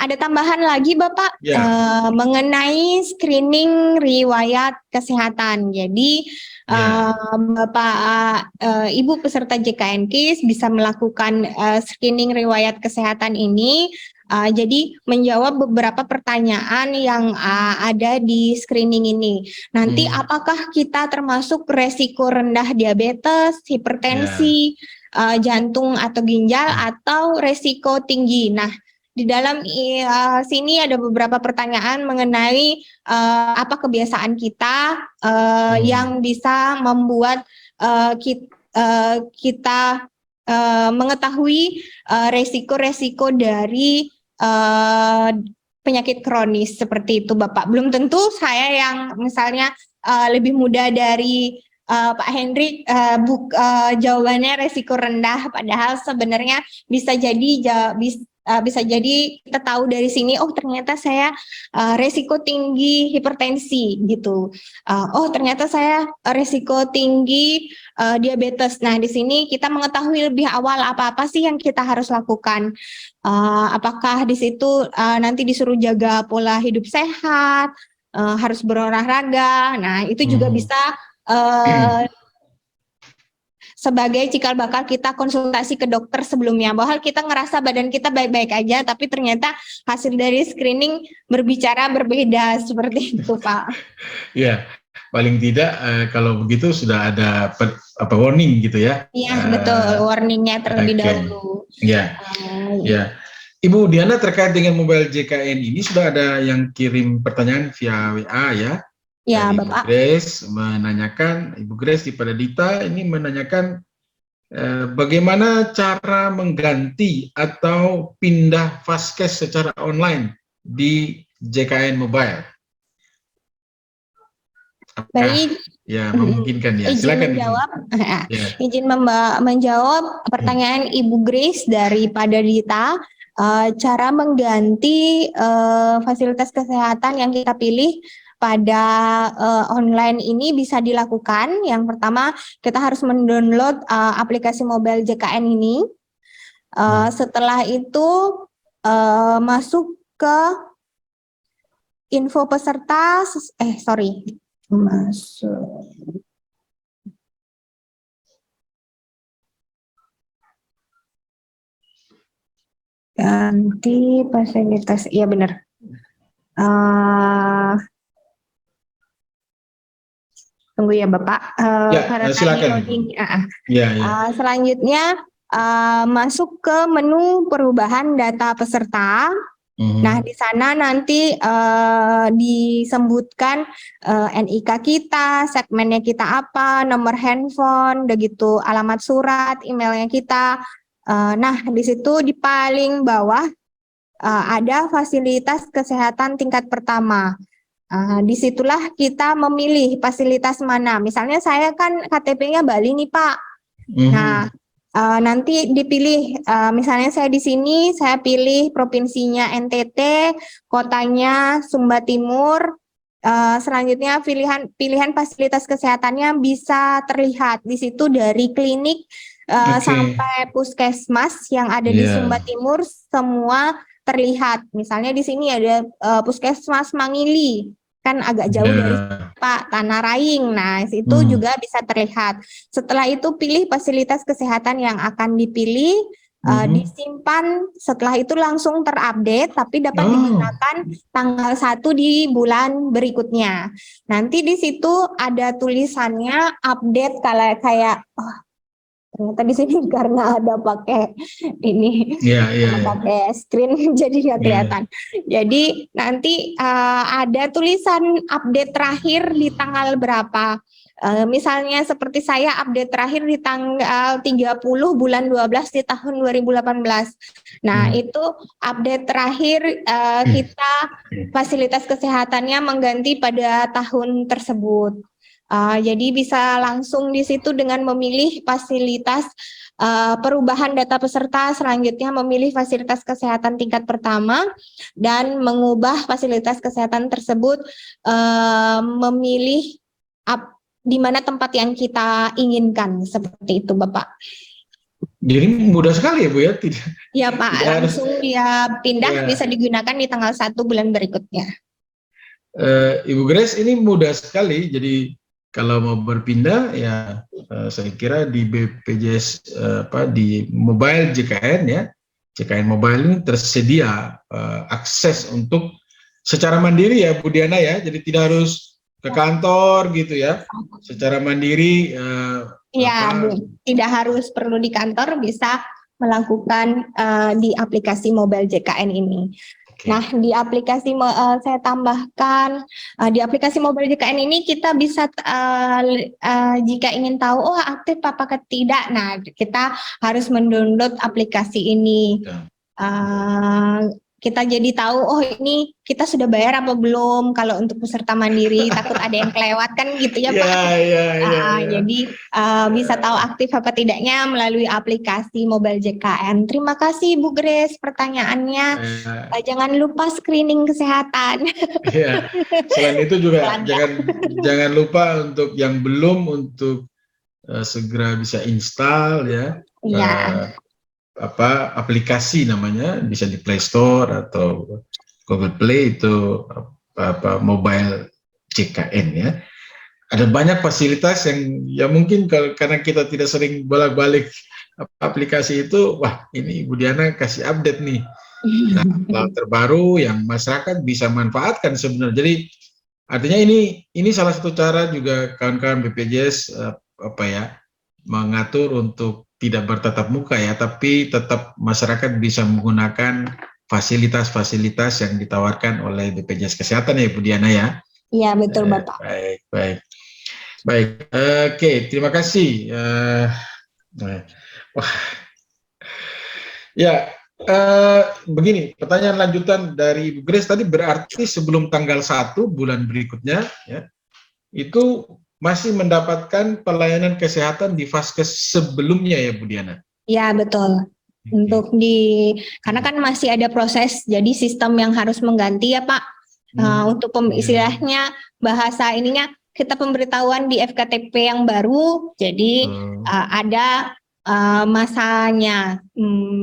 Ada tambahan lagi Bapak ya, mengenai screening riwayat kesehatan. Jadi ya. Bapak Ibu peserta JKN KIS bisa melakukan screening riwayat kesehatan ini. Jadi menjawab beberapa pertanyaan yang ada di screening ini. Nanti Hmm, apakah kita termasuk resiko rendah diabetes, ya. hipertensi, jantung atau ginjal, Hmm, atau resiko tinggi. Nah, di dalam sini ada beberapa pertanyaan mengenai apa kebiasaan kita hmm, yang bisa membuat kita mengetahui resiko-resiko dari penyakit kronis seperti itu, Bapak. Belum tentu saya yang misalnya lebih muda dari Pak Hendrik, jawabannya resiko rendah, padahal sebenarnya bisa jadi kita tahu dari sini, oh ternyata saya resiko tinggi hipertensi gitu. Oh ternyata saya resiko tinggi diabetes. Nah di sini kita mengetahui lebih awal apa-apa sih yang kita harus lakukan. Apakah di situ nanti disuruh jaga pola hidup sehat, harus berolahraga. Nah itu juga hmm. bisa uh, sebagai cikal bakal kita konsultasi ke dokter sebelumnya, bahwa kita ngerasa badan kita baik-baik aja, tapi ternyata hasil dari screening berbicara berbeda, seperti itu Pak. Ya, paling tidak kalau begitu sudah ada warning gitu ya. Iya betul, warningnya terlebih Oke, dahulu. ya, Uh, ya. Ibu Diana, terkait dengan mobile JKN ini sudah ada yang kirim pertanyaan via WA ya, ya dari Ibu Bapak. Grace menanyakan, Ibu Grace di pada Dita ini menanyakan bagaimana cara mengganti atau pindah Fastcash secara online di JKN Mobile. Apakah Baik, ya memungkinkan ya? izin Silakan Ibu. menjawab, Ya. izin menjawab pertanyaan Ibu Grace dari Dita. Cara mengganti fasilitas kesehatan yang kita pilih pada online ini bisa dilakukan. Yang pertama, kita harus mendownload aplikasi mobile JKN ini. Setelah itu masuk ke info peserta, masuk ganti fasilitas, iya benar. Tunggu ya Bapak, Ya, karena tadi silakan. loading. Ya, ya. Selanjutnya masuk ke menu perubahan data peserta. Nah, di sana nanti disebutkan NIK kita, segmennya kita apa, nomor handphone, udah gitu, alamat surat, emailnya kita. Nah, di situ di paling bawah ada fasilitas kesehatan tingkat pertama. Disitulah kita memilih fasilitas mana. Misalnya saya kan KTP-nya Bali nih Pak. Nah, nanti dipilih, misalnya saya di sini, saya pilih provinsinya NTT, kotanya Sumba Timur. Selanjutnya pilihan fasilitas kesehatannya bisa terlihat di situ dari klinik Oke. sampai puskesmas yang ada di Sumba Ya. Timur semua terlihat. Misalnya di sini ada puskesmas Mangili, kan agak jauh dari Ya. Pak Tanah Raing. Nah, itu juga bisa terlihat. Setelah itu pilih fasilitas kesehatan yang akan dipilih, disimpan, setelah itu langsung terupdate, tapi dapat digunakan tanggal 1 di bulan berikutnya. Nanti di situ ada tulisannya update, kalau kayak ternyata di sini karena ada pakai ini, Ya, ya, ya. pakai screen jadi nggak Ya. kelihatan. Jadi nanti ada tulisan update terakhir di tanggal berapa. Misalnya seperti saya update terakhir di tanggal 30 bulan 12 di tahun 2018. Nah, itu update terakhir kita fasilitas kesehatannya mengganti pada tahun tersebut. Jadi bisa langsung di situ dengan memilih fasilitas perubahan data peserta, selanjutnya memilih fasilitas kesehatan tingkat pertama dan mengubah fasilitas kesehatan tersebut memilih di mana tempat yang kita inginkan, seperti itu Bapak. Jadi mudah sekali ya Bu ya, tidak Ya Pak, tidak harus langsung dia pindah, ya. bisa digunakan di tanggal 1 bulan berikutnya. Ibu Grace, ini mudah sekali. Jadi kalau mau berpindah ya saya kira di BPJS di mobile JKN ya, JKN Mobile ini tersedia akses untuk secara mandiri ya Bu Diana ya. Jadi tidak harus ke kantor gitu ya. Secara mandiri Ya, tidak harus perlu di kantor, bisa melakukan di aplikasi mobile JKN ini. Nah, di aplikasi saya tambahkan di aplikasi mobile JKN ini kita bisa jika ingin tahu aktif apa tidak. Nah, kita harus mendownload aplikasi ini. Kita jadi tahu ini kita sudah bayar apa belum. Kalau untuk peserta mandiri takut ada yang kelewat kan gitu ya Pak. Jadi bisa tahu aktif apa tidaknya melalui aplikasi mobile JKN. Terima kasih Bu Grace pertanyaannya. Jangan lupa screening kesehatan. Iya. Selain itu juga jangan lupa untuk yang belum untuk segera bisa install ya. Aplikasi namanya, bisa di Play Store atau Google Play, itu mobile JKN ya. Ada banyak fasilitas yang mungkin karena kita tidak sering bolak-balik aplikasi itu, wah ini Ibu Diana kasih update nih. Nah, terbaru yang masyarakat bisa manfaatkan sebenarnya. Jadi artinya ini salah satu cara juga kawan-kawan BPJS mengatur untuk tidak bertatap muka ya, tapi tetap masyarakat bisa menggunakan fasilitas-fasilitas yang ditawarkan oleh BPJS Kesehatan ya, Bu Diana ya. Iya betul Bapak. Baik. Oke, terima kasih. Begini, pertanyaan lanjutan dari Bu Grace tadi, berarti sebelum tanggal 1 bulan berikutnya ya, itu masih mendapatkan pelayanan kesehatan di vaskes sebelumnya ya Bu Diana? Ya betul. Untuk karena kan masih ada proses, jadi sistem yang harus mengganti ya Pak. Untuk istilahnya bahasa ininya, kita pemberitahuan di FKTP yang baru, jadi ada masanya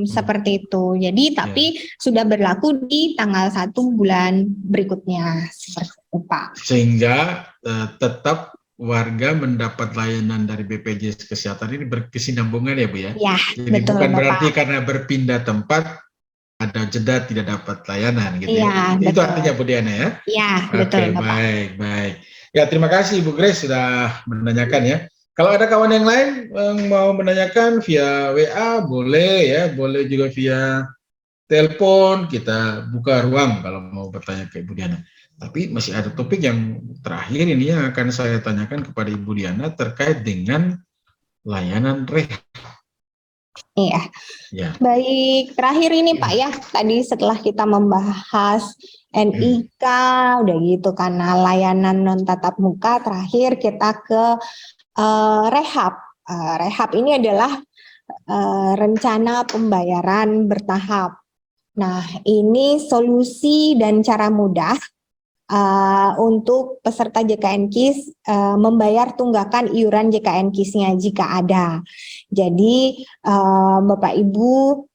seperti itu. Jadi tapi sudah berlaku di tanggal 1 bulan berikutnya, seperti itu Pak. Sehingga tetap warga mendapat layanan dari BPJS Kesehatan ini berkesinambungan ya Bu ya? Ya, jadi betul, bukan Bapak. Berarti karena berpindah tempat ada jeda tidak dapat layanan gitu ya. Itu artinya Bu Diana ya? Iya, betul Bapak. Baik. Ya, terima kasih Bu Grace sudah menanyakan ya. Kalau ada kawan yang lain yang mau menanyakan via WA boleh ya, boleh juga via telepon, kita buka ruang kalau mau bertanya ke Ibu Diana. Tapi masih ada topik yang terakhir ini yang akan saya tanyakan kepada Ibu Diana terkait dengan layanan rehab. Iya. Ya. Baik, terakhir ini Pak ya, tadi setelah kita membahas NIK, udah gitu karena layanan non tatap muka, terakhir kita ke rehab. Rehab ini adalah rencana pembayaran bertahap. Nah, ini solusi dan cara mudah untuk peserta JKN KIS membayar tunggakan iuran JKN KIS-nya jika ada. Jadi Bapak Ibu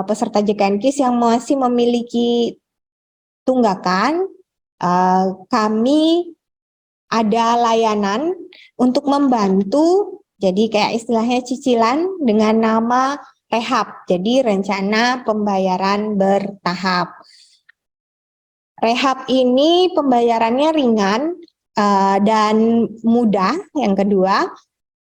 peserta JKN KIS yang masih memiliki tunggakan, kami ada layanan untuk membantu, jadi kayak istilahnya cicilan dengan nama rehab, jadi rencana pembayaran bertahap. Rehab ini pembayarannya ringan dan mudah, yang kedua.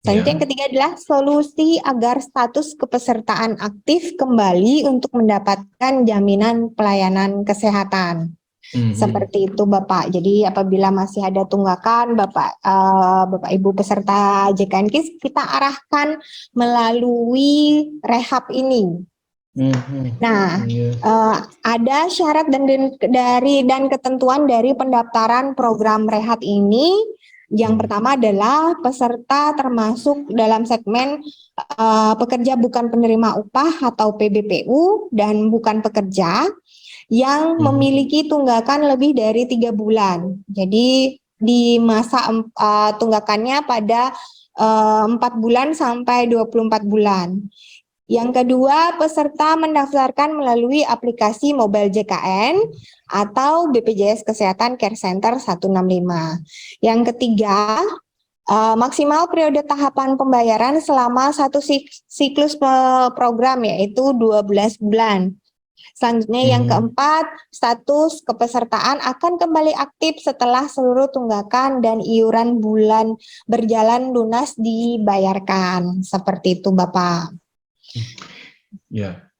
Yang ketiga adalah solusi agar status kepesertaan aktif kembali untuk mendapatkan jaminan pelayanan kesehatan. Seperti itu Bapak. Jadi apabila masih ada tunggakan Bapak Ibu peserta JKN KIS, kita arahkan melalui rehab ini. Nah, ada syarat dan ketentuan dari pendaftaran program rehab ini. Yang pertama adalah peserta termasuk dalam segmen pekerja bukan penerima upah atau PBPU dan bukan pekerja yang memiliki tunggakan lebih dari 3 bulan. Jadi di masa tunggakannya pada 4 bulan sampai 24 bulan. Yang kedua, peserta mendaftarkan melalui aplikasi mobile JKN atau BPJS Kesehatan Care Center 165. Yang ketiga, maksimal periode tahapan pembayaran selama satu siklus program, yaitu 12 bulan. Selanjutnya yang keempat, status kepesertaan akan kembali aktif setelah seluruh tunggakan dan iuran bulan berjalan lunas dibayarkan. Seperti itu, Bapak. Ya,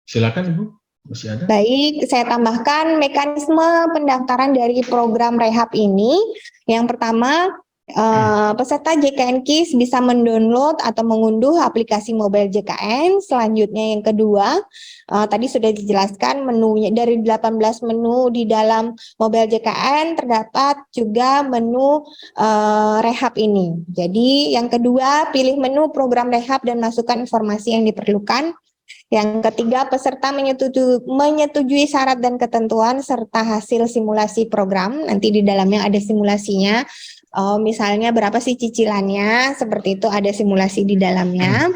silakan Ibu, masih ada? Baik, saya tambahkan mekanisme pendaftaran dari program rehab ini. Yang pertama, peserta JKN KIS bisa mendownload atau mengunduh aplikasi mobile JKN. Selanjutnya yang kedua, tadi sudah dijelaskan menunya dari 18 menu di dalam mobile JKN terdapat juga menu rehab ini. Jadi yang kedua, pilih menu program rehab dan masukkan informasi yang diperlukan. Yang ketiga, peserta menyetujui syarat dan ketentuan serta hasil simulasi program. Nanti di dalamnya ada simulasinya. Misalnya berapa sih cicilannya, seperti itu ada simulasi di dalamnya.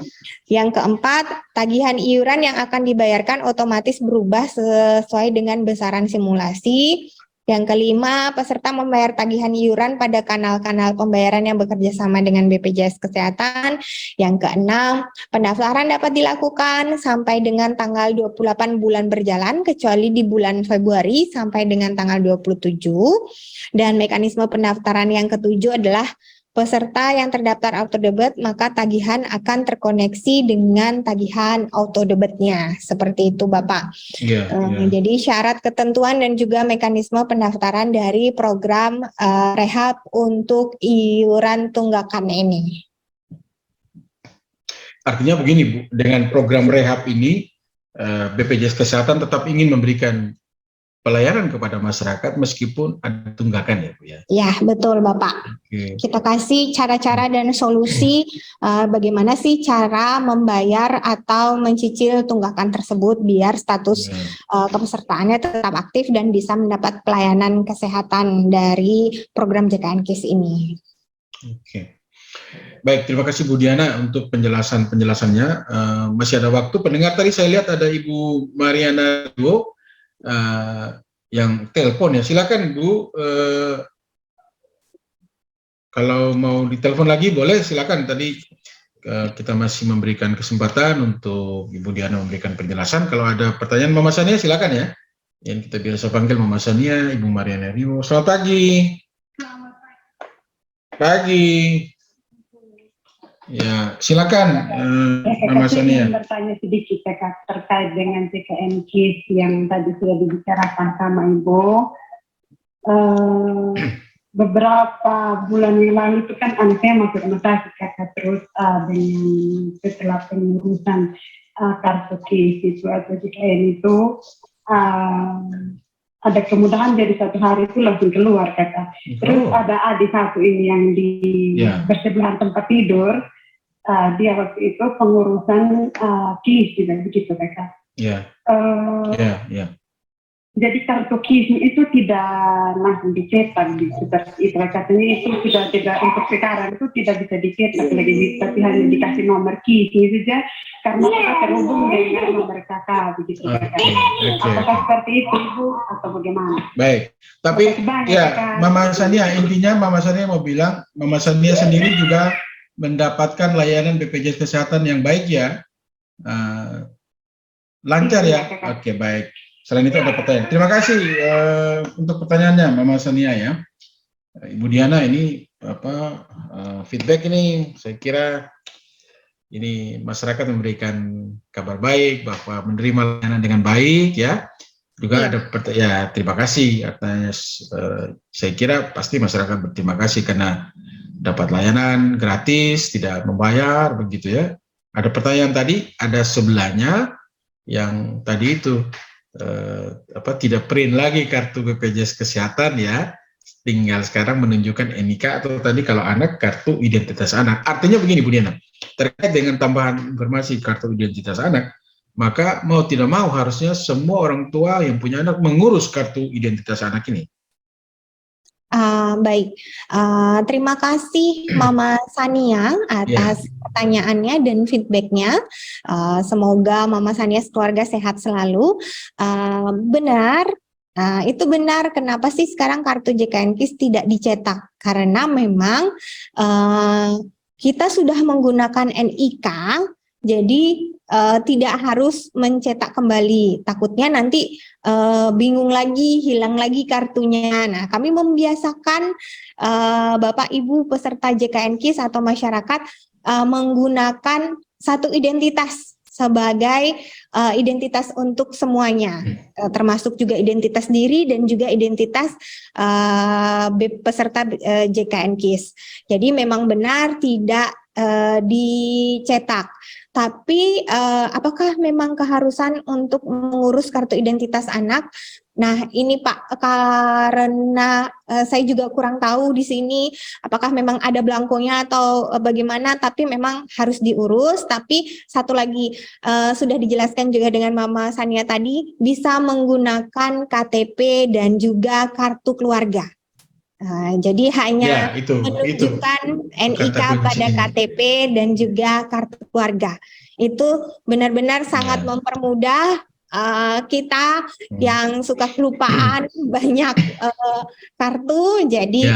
Yang keempat, tagihan iuran yang akan dibayarkan otomatis berubah sesuai dengan besaran simulasi. Yang kelima, peserta membayar tagihan iuran pada kanal-kanal pembayaran yang bekerja sama dengan BPJS Kesehatan. Yang keenam, pendaftaran dapat dilakukan sampai dengan tanggal 28 bulan berjalan, kecuali di bulan Februari sampai dengan tanggal 27. Dan mekanisme pendaftaran yang ketujuh adalah peserta yang terdaftar autodebit, maka tagihan akan terkoneksi dengan tagihan autodebitnya. Seperti itu, Bapak. Jadi syarat ketentuan dan juga mekanisme pendaftaran dari program rehab untuk iuran tunggakan ini. Artinya begini Bu, dengan program rehab ini BPJS Kesehatan tetap ingin memberikan pelayanan kepada masyarakat meskipun ada tunggakan ya Bu ya? Ya, betul Bapak. Kita kasih cara-cara dan solusi bagaimana sih cara membayar atau mencicil tunggakan tersebut biar status kepesertaannya tetap aktif dan bisa mendapat pelayanan kesehatan dari program JKN KIS ini. Oke. Baik, terima kasih Bu Diana untuk penjelasannya. Masih ada waktu. Pendengar tadi saya lihat ada Ibu Mariana Duo yang telepon ya. Silakan Bu. Kalau mau ditelepon lagi boleh, silakan. Tadi kita masih memberikan kesempatan untuk Ibu Diana memberikan penjelasan. Kalau ada pertanyaan Mama Sania silakan ya. Yang kita biasa panggil Mama Sania, Ibu Mariana Duo. Selamat pagi. Selamat pagi. Ya, silakan Mama Sania. Saya bertanya sedikit terkait dengan JKN KIS yang tadi sudah dibicarakan sama Ibu. Beberapa bulan yang lalu itu kan anak saya masuk rumah sakit terus dengan setelah pengurusan kartu KIS itu atau JKN itu ada kemudahan jadi satu hari itu langsung keluar Kakak. Terus ada adik satu ini yang di bersebelahan tempat tidur. Dia waktu itu pengurusan KIS juga begitu Kakak. Jadi kartu KIS itu tidak langsung dicetak gitu. Itu katanya itu sudah tidak untuk sekarang itu tidak bisa dicetak lagi, tapi hanya dikasih nomor KIS saja karena kita terhubung dengan nomor kakak begitu. Apakah seperti itu Ibu atau bagaimana? Baik, tapi ya Mama Sania, intinya Mama Sania mau bilang Mama Sania sendiri juga mendapatkan layanan BPJS Kesehatan yang baik ya, lancar ya. Oke, baik. Selain itu ada pertanyaan. Terima kasih untuk pertanyaannya Mama Sania ya. Ibu Diana ini feedback ini saya kira ini masyarakat memberikan kabar baik bahwa menerima layanan dengan baik ya. Juga ada pertanyaan, terima kasih. Artinya saya kira pasti masyarakat berterima kasih karena dapat layanan gratis, tidak membayar, begitu ya. Ada pertanyaan tadi, ada sebelahnya yang tadi itu tidak print lagi kartu BPJS Kesehatan ya, tinggal sekarang menunjukkan NIK atau tadi kalau anak kartu identitas anak. Artinya begini Bu Diana, terkait dengan tambahan informasi kartu identitas anak, maka mau tidak mau harusnya semua orang tua yang punya anak mengurus kartu identitas anak ini. Baik, terima kasih Mama Sania atas pertanyaannya dan feedbacknya. Semoga Mama Sania keluarga sehat selalu. Benar, itu benar. Kenapa sih sekarang kartu JKN KIS tidak dicetak? Karena memang kita sudah menggunakan NIK, jadi tidak harus mencetak kembali. Takutnya nanti bingung lagi, hilang lagi kartunya. Nah, kami membiasakan Bapak Ibu peserta JKN KIS atau masyarakat menggunakan satu identitas sebagai identitas untuk semuanya, termasuk juga identitas diri dan juga identitas peserta JKN KIS. Jadi memang benar tidak dicetak. Tapi apakah memang keharusan untuk mengurus kartu identitas anak? Nah, ini Pak, karena saya juga kurang tahu di sini apakah memang ada belangkonya atau bagaimana, tapi memang harus diurus. Tapi satu lagi, sudah dijelaskan juga dengan Mama Sania tadi, bisa menggunakan KTP dan juga kartu keluarga. Jadi hanya menunjukkan NIK pada KTP dan juga kartu keluarga. Itu benar-benar sangat mempermudah kita yang suka kelupaan banyak kartu, jadi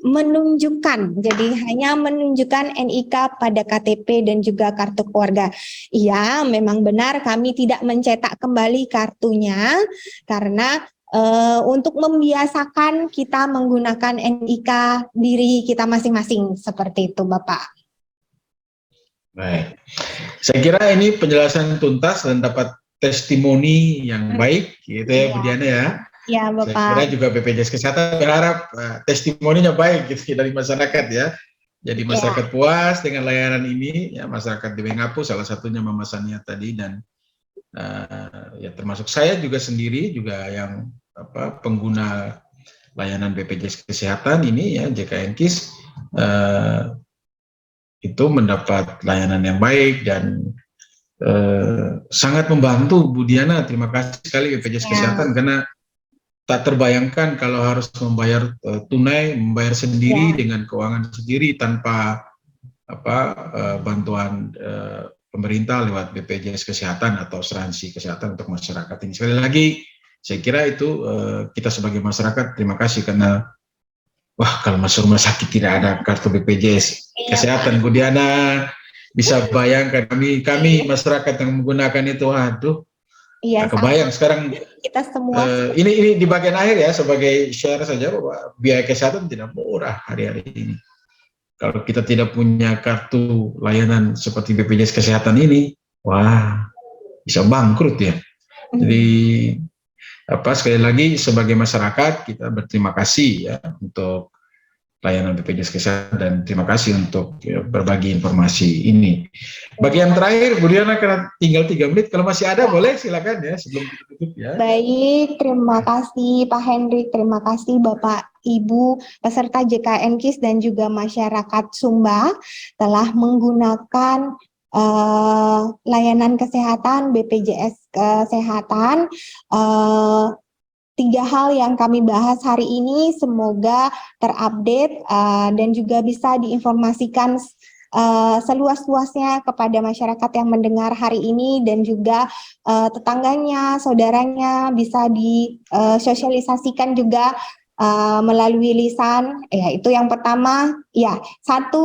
menunjukkan, jadi hanya menunjukkan NIK pada KTP dan juga kartu keluarga. Iya, memang benar kami tidak mencetak kembali kartunya karena untuk membiasakan kita menggunakan NIK diri kita masing-masing, seperti itu Bapak. Baik, saya kira ini penjelasan tuntas dan dapat testimoni yang baik, gitu ya Bu Diana ya. Iya Bapak. Saya kira juga BPJS Kesehatan berharap testimoninya baik gitu dari masyarakat ya. Jadi masyarakat puas dengan layanan ini, ya masyarakat di Bengapu salah satunya Mama Sania tadi, dan ya termasuk saya juga sendiri juga yang pengguna layanan BPJS Kesehatan ini ya, JKN KIS itu mendapat layanan yang baik dan sangat membantu Bu Diana. Terima kasih sekali BPJS Kesehatan karena tak terbayangkan kalau harus membayar tunai, membayar sendiri dengan keuangan sendiri tanpa bantuan pemerintah lewat BPJS Kesehatan atau asuransi kesehatan untuk masyarakat ini. Sekali lagi, saya kira itu kita sebagai masyarakat terima kasih karena kalau masuk rumah sakit tidak ada kartu BPJS Kesehatan, Bu Diana bisa bayangkan kami masyarakat yang menggunakan itu, kebayang sekarang kita semua. Ini di bagian akhir ya, sebagai share saja bahwa biaya kesehatan tidak murah hari-hari ini. Kalau kita tidak punya kartu layanan seperti BPJS Kesehatan ini, bisa bangkrut ya. Jadi sekali lagi sebagai masyarakat kita berterima kasih ya untuk layanan BPJS Kesehatan dan terima kasih untuk berbagi informasi ini. Bagian terakhir Bu Diana karena tinggal 3 menit, kalau masih ada boleh silakan ya sebelum ditutup ya. Baik, terima kasih Pak Hendrik, terima kasih Bapak Ibu peserta JKN KIS dan juga masyarakat Sumba telah menggunakan layanan kesehatan BPJS Kesehatan. 3 hal yang kami bahas hari ini semoga terupdate dan juga bisa diinformasikan seluas-luasnya kepada masyarakat yang mendengar hari ini dan juga tetangganya, saudaranya bisa disosialisasikan juga melalui lisan. Itu yang pertama. 1,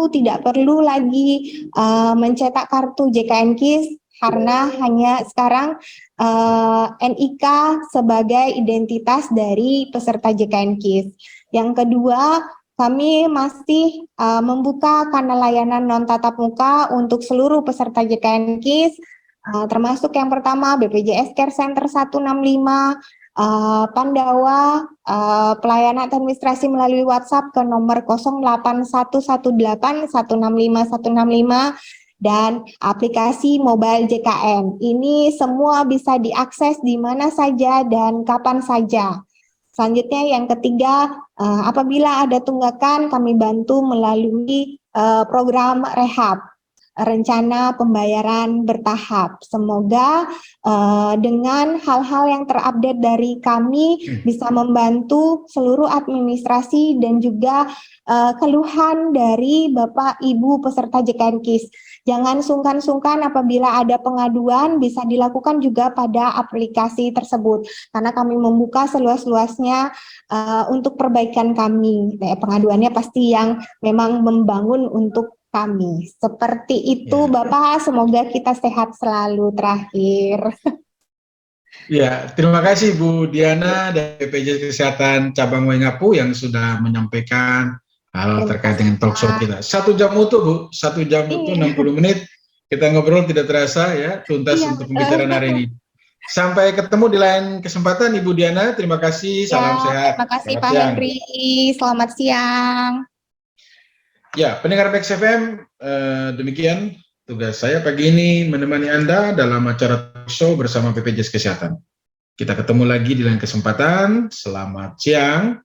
tidak perlu lagi mencetak kartu JKN KIS karena hanya sekarang NIK sebagai identitas dari peserta JKN KIS. Yang kedua, kami masih membuka kanal layanan non tatap muka untuk seluruh peserta JKN KIS, termasuk yang pertama BPJS Care Center 165, Pandawa, pelayanan administrasi melalui WhatsApp ke nomor 08118165165 dan aplikasi mobile JKN. Ini semua bisa diakses di mana saja dan kapan saja. Selanjutnya yang ketiga, apabila ada tunggakan kami bantu melalui program rehab. rencana pembayaran bertahap. Semoga dengan hal-hal yang terupdate dari kami bisa membantu seluruh administrasi dan juga keluhan dari Bapak Ibu peserta JKN-KIS. Jangan sungkan-sungkan apabila ada pengaduan, bisa dilakukan juga pada aplikasi tersebut karena kami membuka seluas-luasnya untuk perbaikan kami. Pengaduannya pasti yang memang membangun untuk kami. Seperti itu, Bapak, semoga kita sehat selalu terakhir. Ya, terima kasih Bu Diana dari BPJS Kesehatan Cabang Waingapu yang sudah menyampaikan hal terkait dengan talkshow kita. 1 jam utuh, Bu. 1 jam utuh 60 menit. Kita ngobrol tidak terasa ya, tuntas untuk pembicaraan hari ini. Sampai ketemu di lain kesempatan, Ibu Diana. Terima kasih, salam sehat. Terima kasih Pak Henry, selamat siang. Ya, pendengar Max FM, demikian tugas saya pagi ini menemani Anda dalam acara talkshow bersama BPJS Kesehatan. Kita ketemu lagi di lain kesempatan. Selamat siang,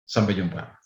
sampai jumpa.